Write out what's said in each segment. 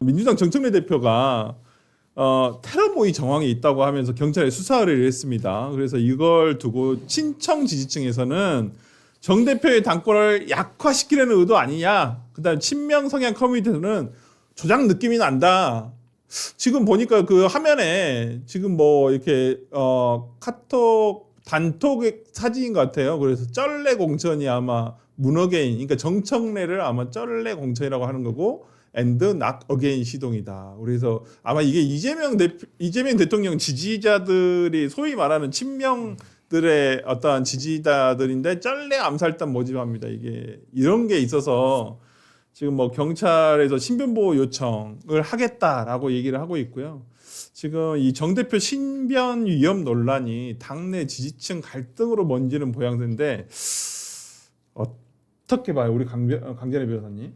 민주당 정청래 대표가 테러 모의 정황이 있다고 하면서 경찰에 수사 의뢰를 했습니다. 그래서 이걸 두고 친청 지지층에서는 정 대표의 당권을 약화시키려는 의도 아니냐. 그다음 친명 성향 커뮤니티에서는 조작 느낌이 난다. 지금 보니까 그 화면에 지금 뭐 이렇게 카톡 단톡 사진인 것 같아요. 그래서 쩔레 공천이 아마 문어게인, 그러니까 정청래를 아마 쩔레 공천이라고 하는 거고, and not again 시동이다. 그래서 아마 이게 이재명 대통령 지지자들이 소위 말하는 친명들의 어떠한 지지자들인데 쩔레 암살단 모집합니다. 이게 이런 게 있어서 지금 뭐 경찰에서 신변보호 요청을 하겠다라고 얘기를 하고 있고요. 지금 이 정 대표 신변 위험 논란이 당내 지지층 갈등으로 번지는 모양새인데 어떻게 봐요, 우리 강전혜 변호사님?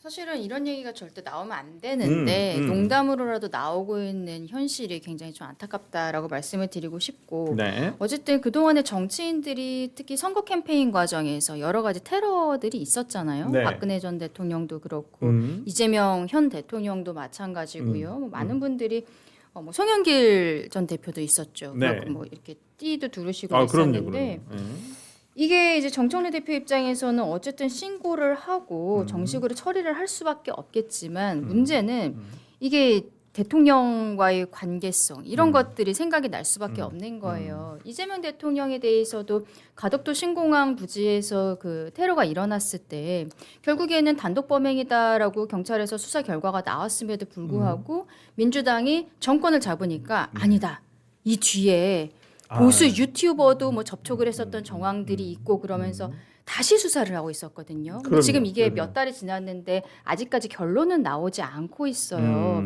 사실은 이런 얘기가 절대 나오면 안 되는데 농담으로라도 나오고 있는 현실이 굉장히 좀 안타깝다라고 말씀을 드리고 싶고 네. 어쨌든 그동안에 정치인들이 특히 선거 캠페인 과정에서 여러 가지 테러들이 있었잖아요. 네. 박근혜 전 대통령도 그렇고 이재명 현 대통령도 마찬가지고요. 뭐 많은 분들이 뭐 송영길 전 대표도 있었죠. 네. 그렇고 뭐 이렇게 띠도 두르시고 그럼요, 있었는데 그럼요. 이게 이제 정청래 대표 입장에서는 어쨌든 신고를 하고 정식으로 처리를 할 수밖에 없겠지만 문제는 이게 대통령과의 관계성 이런 것들이 생각이 날 수밖에 없는 거예요. 이재명 대통령에 대해서도 가덕도 신공항 부지에서 그 테러가 일어났을 때 결국에는 단독 범행이다라고 경찰에서 수사 결과가 나왔음에도 불구하고 민주당이 정권을 잡으니까 아니다. 이 뒤에 보수 유튜버도 뭐 접촉을 했었던 정황들이 있고 그러면서 다시 수사를 하고 있었거든요. 근데 그럼요, 지금 이게 그럼요. 몇 달이 지났는데 아직까지 결론은 나오지 않고 있어요.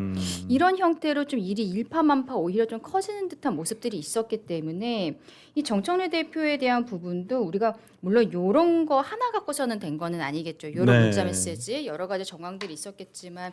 이런 형태로 좀 일이 일파만파 오히려 좀 커지는 듯한 모습들이 있었기 때문에 이 정청래 대표에 대한 부분도 우리가 물론 이런 거 하나 갖고서는 된 거는 아니겠죠. 이런 네. 문자 메시지 여러 가지 정황들이 있었겠지만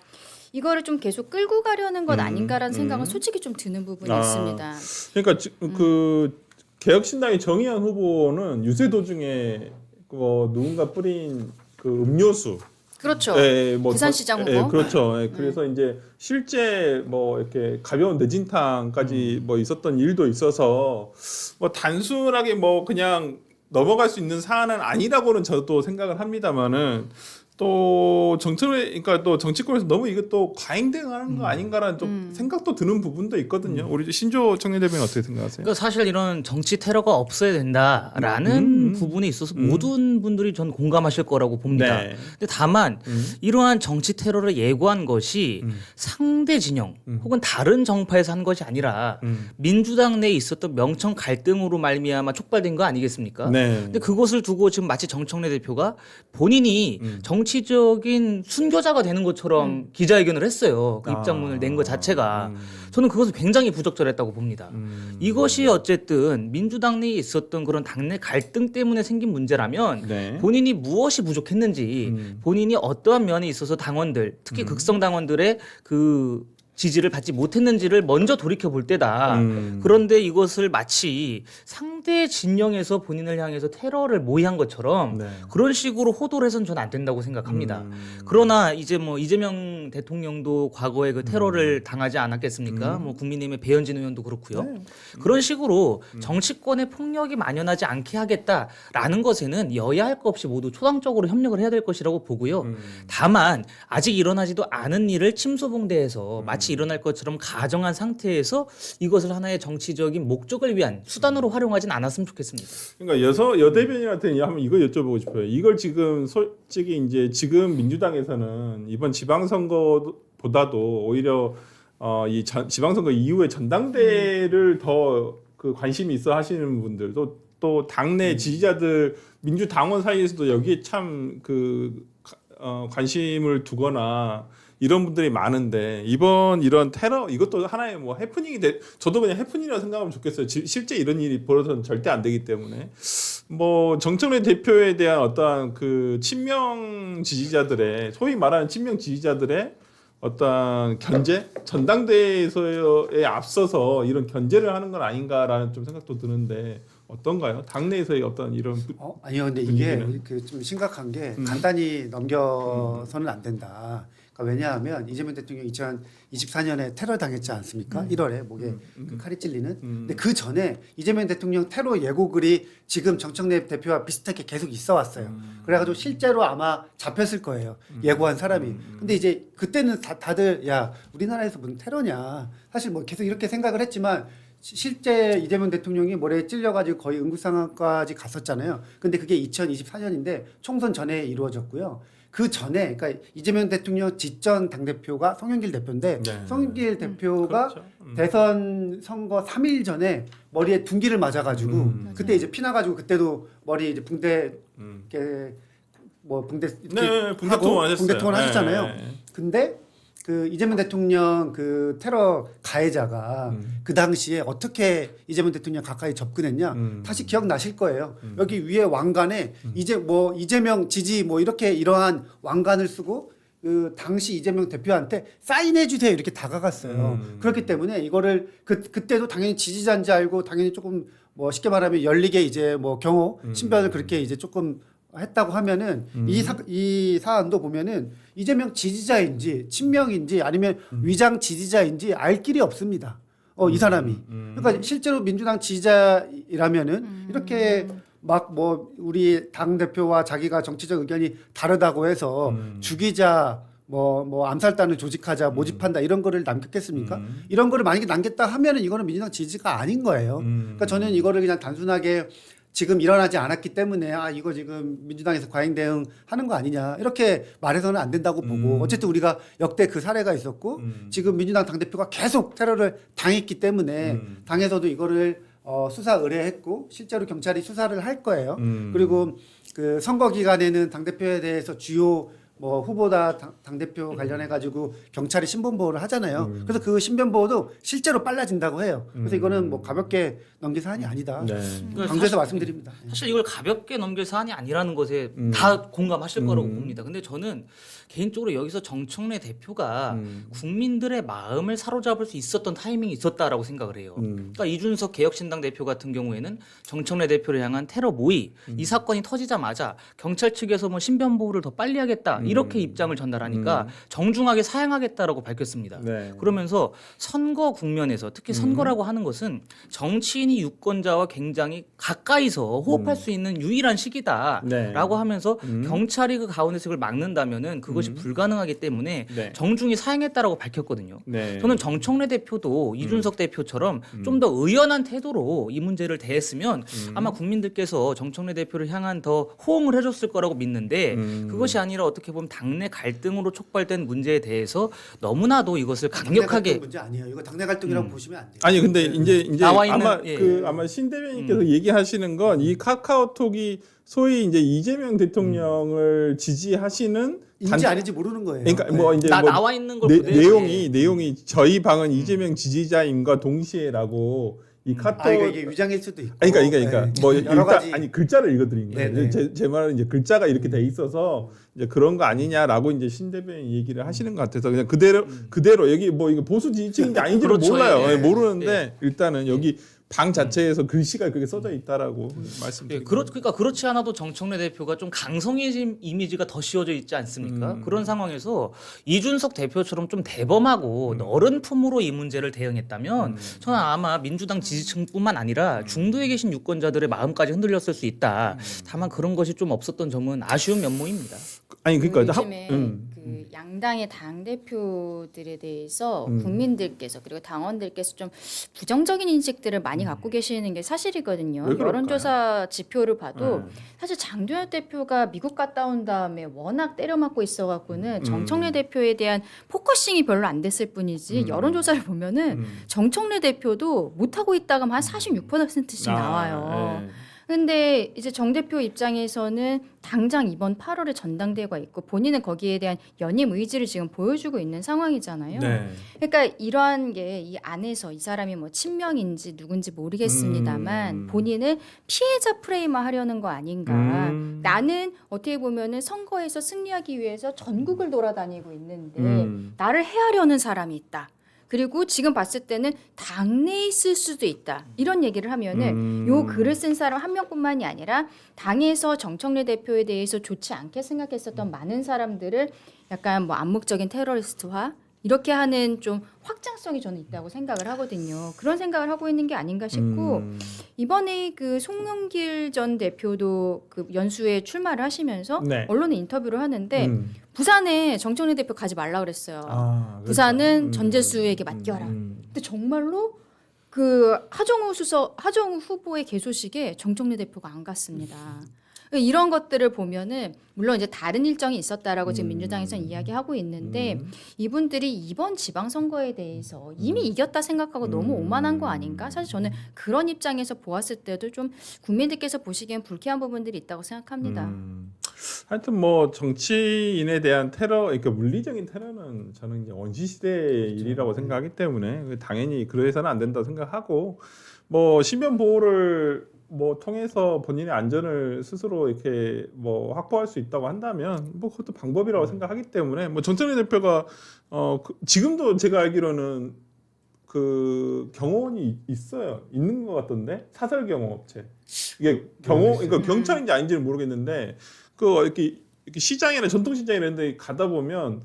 이거를 좀 계속 끌고 가려는 것 아닌가라는 생각은 솔직히 좀 드는 부분이 있습니다. 그러니까 그 개혁신당의 정의한 후보는 유세 도중에 누군가 뿌린 그 음료수, 그렇죠. 뭐 부산시장 후보. 그렇죠. 그래서 이제 실제 뭐 이렇게 가벼운 뇌진탕까지 뭐 있었던 일도 있어서 뭐 단순하게 뭐 그냥 넘어갈 수 있는 사안은 아니라고는 저도 생각을 합니다만은 또 그러니까 또 정치권에서 너무 이것도 과잉 대응하는 거 아닌가라는 좀 생각도 드는 부분도 있거든요. 우리 신조 청년 대변인 어떻게 생각하세요? 그러니까 사실 이런 정치 테러가 없어야 된다라는 부분에 있어서 모든 분들이 전 공감하실 거라고 봅니다. 네. 근데 다만 이러한 정치 테러를 예고한 것이 상대 진영 혹은 다른 정파에서 한 것이 아니라 민주당 내에 있었던 명청 갈등으로 말미암아 촉발된 거 아니겠습니까? 네. 근데 그것을 두고 지금 마치 정청래 대표가 본인이 정치적인 순교자가 되는 것처럼 기자회견을 했어요. 그 입장문을 낸 것 자체가 저는 그것을 굉장히 부적절했다고 봅니다. 이것이 어쨌든 민주당 내에 있었던 그런 당내 갈등 때문에 생긴 문제라면 네. 본인이 무엇이 부족했는지 본인이 어떠한 면에 있어서 당원들 특히 극성 당원들의 그 지지를 받지 못했는지를 먼저 돌이켜 볼 때다. 그런데 이것을 마치 상대 진영에서 본인을 향해서 테러를 모의한 것처럼 네. 그런 식으로 호도를 해서는 저는 안 된다고 생각합니다. 그러나 이제 뭐 이재명 대통령도 과거에 그 테러를 당하지 않았겠습니까? 뭐 국민의힘의 배현진 의원도 그렇고요. 그런 식으로 정치권의 폭력이 만연하지 않게 하겠다라는 것에는 여야 할 것 없이 모두 초당적으로 협력을 해야 될 것이라고 보고요. 다만 아직 일어나지도 않은 일을 침소봉대해서 마치 일어날 것처럼 가정한 상태에서 이것을 하나의 정치적인 목적을 위한 수단으로 활용하진 않았으면 좋겠습니다. 그러니까 여대변인한테 한번 이거 여쭤보고 싶어요. 이걸 지금 솔직히 이제 지금 민주당에서는 이번 지방선거보다도 오히려 이 지방선거 이후에 전당대회를 더 그 관심이 있어 하시는 분들 또 당내 지지자들 민주당원 사이에서도 여기에 참 그 관심을 두거나 이런 분들이 많은데 이번 이런 테러 이것도 하나의 뭐 해프닝이 저도 그냥 해프닝이라고 생각하면 좋겠어요. 실제 이런 일이 벌어서는 절대 안 되기 때문에 뭐 정청래 대표에 대한 어떠한 그 친명 지지자들의 소위 말하는 친명 지지자들의 어떤 견제 전당대회에 앞서서 이런 견제를 하는 건 아닌가라는 좀 생각도 드는데 어떤가요? 당내에서의 어떤 이런 아니요, 근데 이게 분위기는? 그 좀 심각한 게 간단히 넘겨서는 안 된다. 그러니까 왜냐하면 이재명 대통령이 2024년에 테러 당했지 않습니까? 1월에 목에 그 칼이 찔리는. 근데 그 전에 이재명 대통령 테러 예고글이 지금 정청래 대표와 비슷하게 계속 있어 왔어요. 그래가지고 실제로 아마 잡혔을 거예요. 예고한 사람이. 근데 이제 그때는 다들 야 우리나라에서 무슨 테러냐. 사실 뭐 계속 이렇게 생각을 했지만. 실제 이재명 대통령이 머리에 찔려가지고 거의 응급상황까지 갔었잖아요. 근데 그게 2024년인데 총선 전에 이루어졌고요. 그 전에 그러니까 이재명 대통령 직전 당대표가 송영길 대표인데 네. 송영길 대표가 그렇죠. 대선 선거 3일 전에 머리에 둔기를 맞아가지고 그때 이제 피나가지고 그때도 머리 이제 붕대 이렇게 뭐 붕대 이렇게 네, 붕대통을 하셨어요. 붕대통을 하셨잖아요. 네. 근데 그 이재명 대통령 그 테러 가해자가 그 당시에 어떻게 이재명 대통령 가까이 접근했냐 다시 기억나실 거예요. 여기 위에 왕관에 이재명 지지 뭐 이렇게 이러한 왕관을 쓰고 그 당시 이재명 대표한테 사인해 주세요 이렇게 다가갔어요. 그렇기 때문에 이거를 그때도 당연히 지지자인지 알고 당연히 조금 뭐 쉽게 말하면 열리게 이제 뭐 경호 신변을 그렇게 이제 조금 했다고 하면은 이 사안도 보면은 이재명 지지자인지 친명인지 아니면 위장 지지자인지 알 길이 없습니다. 이 사람이. 그러니까 실제로 민주당 지지자라면은 이렇게 막 뭐 우리 당 대표와 자기가 정치적 의견이 다르다고 해서 죽이자 뭐 암살단을 조직하자 모집한다 이런 거를 남겼겠습니까? 이런 거를 만약에 남겼다 하면은 이거는 민주당 지지가 아닌 거예요. 그러니까 저는 이거를 그냥 단순하게 지금 일어나지 않았기 때문에 이거 지금 민주당에서 과잉 대응하는 거 아니냐 이렇게 말해서는 안 된다고 보고 어쨌든 우리가 역대 그 사례가 있었고 지금 민주당 당대표가 계속 테러를 당했기 때문에 당에서도 이거를 수사 의뢰했고 실제로 경찰이 수사를 할 거예요. 그리고 그 선거 기간에는 당대표에 대해서 주요 뭐 후보다 당대표 관련해 가지고 경찰이 신변 보호를 하잖아요. 그래서 그 신변 보호도 실제로 빨라진다고 해요. 그래서 이거는 뭐 가볍게 넘길 사안이 아니다. 네. 강조해서 말씀드립니다. 사실 이걸 가볍게 넘길 사안이 아니라는 것에 다 공감하실 거라고 봅니다. 근데 저는 개인적으로 여기서 정청래 대표가 국민들의 마음을 사로잡을 수 있었던 타이밍이 있었다라고 생각을 해요. 그러니까 이준석 개혁신당 대표 같은 경우에는 정청래 대표를 향한 테러 모의 이 사건이 터지자마자 경찰 측에서 뭐 신변 보호를 더 빨리 하겠다 이렇게 입장을 전달하니까 정중하게 사양하겠다라고 밝혔습니다. 네. 그러면서 선거 국면에서 특히 선거라고 하는 것은 정치인이 유권자와 굉장히 가까이서 호흡할 수 있는 유일한 시기다라고 네. 하면서 경찰이 그 가운데서 그걸 막는다면은 그것이 불가능하기 때문에 네. 정중히 사양했다라고 밝혔거든요. 네. 저는 정청래 대표도 이준석 대표처럼 좀 더 의연한 태도로 이 문제를 대했으면 아마 국민들께서 정청래 대표를 향한 더 호응을 해줬을 거라고 믿는데 그것이 아니라 어떻게 보면 당내 갈등으로 촉발된 문제에 대해서 너무나도 이것을 당내 갈등 강력하게 문제 아니에요. 이거 당내 갈등이라고 보시면 안 돼요. 아니 근데 이제 나와 있는, 아마 예. 아마 신 대변인께서 얘기하시는 건 이 카카오톡이 소위 이제 이재명 대통령을 지지하시는 인지 아닌지 모르는 거예요. 그러니까 네. 뭐 이제 나와 있는 걸 그대로 내용이 저희 방은 이재명 지지자임과 동시에라고 이 카톡 이게 위장일 수도 있고. 그러니까 네. 뭐 여러 가지 글자를 읽어드린 거예요. 네네. 제 말은 이제 글자가 이렇게 돼 있어서 이제 그런 거 아니냐라고 이제 신 대변인 얘기를 하시는 것 같아서 그냥 그대로 여기 뭐 이거 보수 지지층인지 아닌지를 그렇죠. 몰라요. 예. 모르는데 일단은 여기 방 자체에서 글씨가 그렇게 써져 있다라고 예, 말씀드립니다. 그러니까 그렇지 않아도 정청래 대표가 좀 강성해진 이미지가 더 씌워져 있지 않습니까? 그런 상황에서 이준석 대표처럼 좀 대범하고 너른 품으로 이 문제를 대응했다면 저는 아마 민주당 지지층뿐만 아니라 중도에 계신 유권자들의 마음까지 흔들렸을 수 있다. 다만 그런 것이 좀 없었던 점은 아쉬운 면모입니다. 아니 그러니까 요즘에 그 양당의 당 대표들에 대해서 국민들께서 그리고 당원들께서 좀 부정적인 인식들을 많이 갖고 계시는 게 사실이거든요. 왜 그럴까요? 여론조사 지표를 봐도 사실 장도연 대표가 미국 갔다 온 다음에 워낙 때려맞고 있어갖고는 정청래 대표에 대한 포커싱이 별로 안 됐을 뿐이지 여론조사를 보면은 정청래 대표도 못하고 있다가 한 46%씩 나와요. 네. 근데 이제 정 대표 입장에서는 당장 이번 8월에 전당대회가 있고 본인은 거기에 대한 연임 의지를 지금 보여주고 있는 상황이잖아요. 네. 그러니까 이러한 게 이 안에서 이 사람이 뭐 친명인지 누군지 모르겠습니다만 본인은 피해자 프레임화 하려는 거 아닌가. 나는 어떻게 보면은 선거에서 승리하기 위해서 전국을 돌아다니고 있는데 나를 해하려는 사람이 있다. 그리고 지금 봤을 때는 당내에 있을 수도 있다. 이런 얘기를 하면은 요 글을 쓴 사람 한 명뿐만이 아니라 당에서 정청래 대표에 대해서 좋지 않게 생각했었던 많은 사람들을 약간 뭐 암묵적인 테러리스트화 이렇게 하는 좀 확장성이 저는 있다고 생각을 하거든요. 그런 생각을 하고 있는 게 아닌가 싶고 이번에 그 송영길 전 대표도 그 연수에 출마를 하시면서 네. 언론에 인터뷰를 하는데 부산에 정청래 대표 가지 말라 그랬어요. 그렇죠. 부산은 전재수에게 맡겨라. 근데 정말로 그 하정우 후보의 개소식에 정청래 대표가 안 갔습니다. 이런 것들을 보면은 물론 이제 다른 일정이 있었다라고 지금 민주당에서는 이야기하고 있는데 이분들이 이번 지방선거에 대해서 이미 이겼다 생각하고 너무 오만한 거 아닌가? 사실 저는 그런 입장에서 보았을 때도 좀 국민들께서 보시기엔 불쾌한 부분들이 있다고 생각합니다. 하여튼 뭐 정치인에 대한 테러, 그러니까 물리적인 테러는 저는 이제 원시 시대의 일이라고 생각하기 때문에 당연히 그래서는 안 된다고 생각하고 뭐 신변 보호를 뭐 통해서 본인의 안전을 스스로 이렇게 뭐 확보할 수 있다고 한다면 뭐 그것도 방법이라고 생각하기 때문에 뭐 정청래 대표가 지금도 제가 알기로는 그 경호원이 있는 것 같던데 사설 경호업체 이게 그러니까 경찰인지 아닌지는 모르겠는데 그 이렇게 시장이나 전통시장 이런 데 가다 보면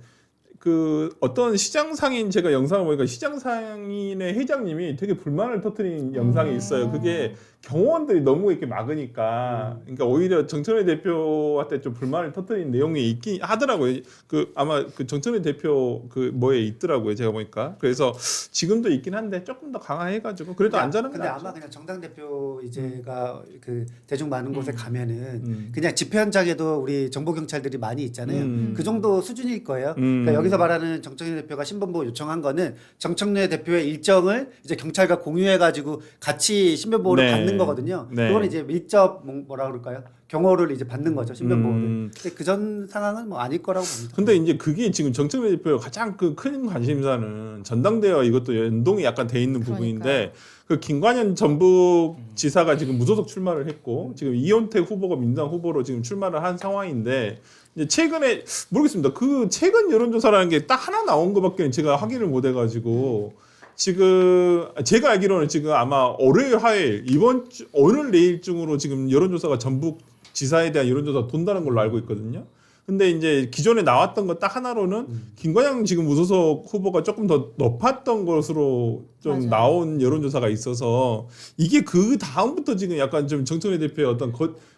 그 어떤 시장 상인 제가 영상을 보니까 시장 상인의 회장님이 되게 불만을 터뜨린 영상이 있어요. 그게 경호원들이 너무 이렇게 막으니까 그러니까 오히려 정청래 대표한테 좀 불만을 터뜨린 내용이 있긴 하더라고요. 그 아마 그 정청래 대표 그 뭐에 있더라고요. 제가 보니까. 그래서 지금도 있긴 한데 조금 더 강화해가지고 그래도 안전한 건 근데 낫죠. 아마 그냥 정당 대표 이제가 그 대중 많은 곳에 가면은 그냥 집회 현장에도 우리 정보 경찰들이 많이 있잖아요. 그 정도 수준일 거예요. 그러니까 여기서 말하는 정청래 대표가 신변보호 요청한 거는 정청래 대표의 일정을 이제 경찰과 공유해가지고 같이 신변보호를 네. 받는 거거든요. 네. 그거는 이제 밀접 뭐라 그럴까요? 경호를 이제 받는 거죠 신변보호를. 근데 그전 상황은 뭐 아닐 거라고 봅니다. 근데 이제 그게 지금 정청래 대표의 가장 그 큰 관심사는 전당대회와 이것도 연동이 약간 돼 있는 부분인데 그 김관현 전북 지사가 지금 무소속 출마를 했고 지금 이현택 후보가 민주당 후보로 지금 출마를 한 상황인데 이제 최근에 모르겠습니다. 그 최근 여론조사라는 게 딱 하나 나온 것밖에 제가 확인을 못 해가지고 지금 제가 알기로는 지금 아마 월요일 화요일 이번 주 오늘 내일쯤으로 지금 여론조사가 전북 지사에 대한 여론조사 돈다는 걸로 알고 있거든요. 근데 이제 기존에 나왔던 것 딱 하나로는 김관영 지금 무소속 후보가 조금 더 높았던 것으로 좀 맞아요. 나온 여론조사가 있어서 이게 그 다음부터 지금 약간 좀 정청래 대표의 어떤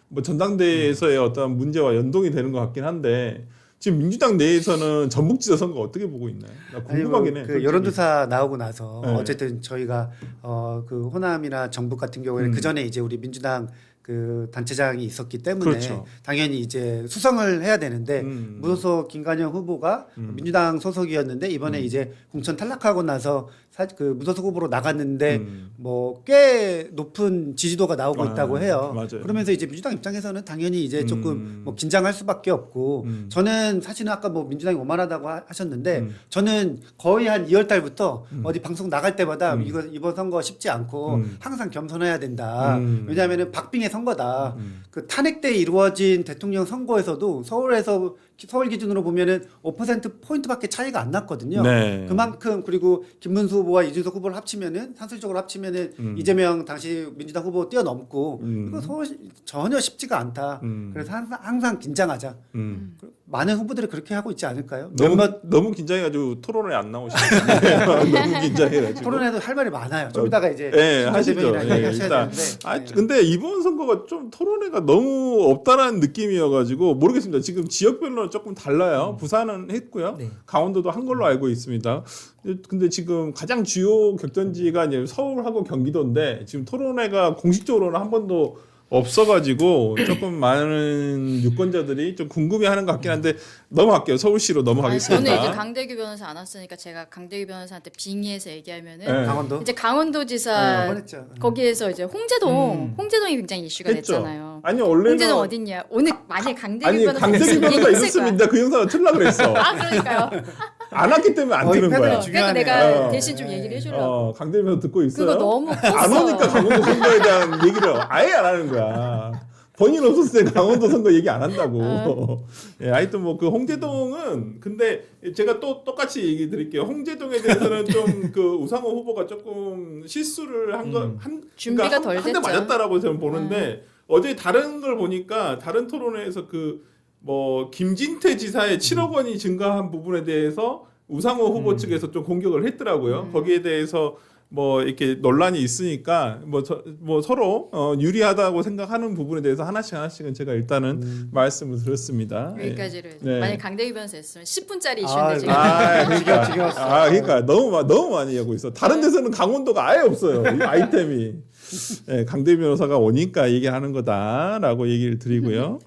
뭐 전당대회에서의 어떤 문제와 연동이 되는 것 같긴 한데 지금 민주당 내에서는 전북지사 선거 어떻게 보고 있나요? 나 궁금하긴 해. 그 솔직히. 여론조사 나오고 나서 네. 어쨌든 저희가 그 호남이나 전북 같은 경우에는 그 전에 이제 우리 민주당 그 단체장이 있었기 때문에 그렇죠. 당연히 이제 수성을 해야 되는데 무소속 김관영 후보가 민주당 소속이었는데 이번에 이제 공천 탈락하고 나서 그 무소속 후보로 나갔는데 뭐 꽤 높은 지지도가 나오고 있다고 해요. 맞아요. 그러면서 이제 민주당 입장에서는 당연히 이제 조금 뭐 긴장할 수밖에 없고 저는 사실은 아까 뭐 민주당이 오만하다고 하셨는데 저는 거의 한 2월 달부터 어디 방송 나갈 때마다 이번 선거 쉽지 않고 항상 겸손해야 된다. 왜냐하면은 박빙의 선거다. 그 탄핵 때 이루어진 대통령 선거에서도 서울 기준으로 보면은 5% 포인트밖에 차이가 안 났거든요. 네. 그만큼 그리고 김문수 후보와 이준석 후보를 합치면은 산술적으로 합치면은 이재명 당시 민주당 후보 뛰어넘고 이거 전혀 쉽지가 않다. 그래서 항상 긴장하자. 많은 후보들이 그렇게 하고 있지 않을까요? 너무 긴장해가지고 토론에 안 나오시네요. 너무 긴장해가지고. 토론에도 할 말이 많아요. 좀 이따가 이제 네, 신동 하시죠. 대변인이랑 네, 얘기하셔야 일단. 되는데. 근데 이번 선거가 좀 토론회가 너무 없다라는 느낌이어가지고 모르겠습니다. 지금 지역별로 조금 달라요. 부산은 했고요. 네. 강원도도 한 걸로 알고 있습니다. 근데 지금 가장 주요 격전지가 이제 서울하고 경기도인데 지금 토론회가 공식적으로는 한 번도 없어가지고 조금 많은 유권자들이 좀 궁금해하는 것 같긴 한데 넘어갈게요. 서울시로 넘어가겠습니다. 저는 이제 강대규 변호사 안 왔으니까 제가 강대규 변호사한테 빙의해서 얘기하면은 네. 강원도 이제 강원도지사 이번했죠. 거기에서 이제 홍제동이 굉장히 이슈가 했죠. 됐잖아요. 아니 원래는 홍제동 어딨냐? 오늘 만약 강대규 아니 변호사 강대규 있으면 변호사 얘기했을 있었습니다. 그 영상을 틀라 그랬어. 거야. 아 그러니까요. 안 왔기 때문에 안 거의 트는 패널이 거야. 그래서 중요하네. 내가 어. 대신 좀 얘기를 해주려고. 강대규 변호사 듣고 있어요. 그거 너무 컸어. 안 오니까 강원도 선거에 대한 얘기를 아예 안 하는 거야. 본인 없었을 때 강원도 선거 얘기 안 한다고. 예, 하여튼 뭐 그 홍제동은 근데 제가 또 똑같이 얘기 드릴게요. 홍제동에 대해서는 좀 그 우상호 후보가 조금 실수를 준비가 그러니까 덜 한 대 됐죠. 맞았다라고 저는 보는데 어제 다른 걸 보니까 다른 토론회에서 그 뭐 김진태 지사의 7억 원이 증가한 부분에 대해서 우상호 후보 측에서 좀 공격을 했더라고요. 거기에 대해서 뭐 이렇게 논란이 있으니까 뭐 서로 유리하다고 생각하는 부분에 대해서 하나씩은 제가 일단은 말씀을 드렸습니다. 여기까지를 네. 만약 강대희 변호사였으면 10분짜리 아, 이슈인데 지금 그러니까 너무 많이 하고 있어. 다른 데서는 강원도가 아예 없어요. 이 아이템이. 네, 강대 변호사가 오니까 얘기하는 거다라고 얘기를 드리고요.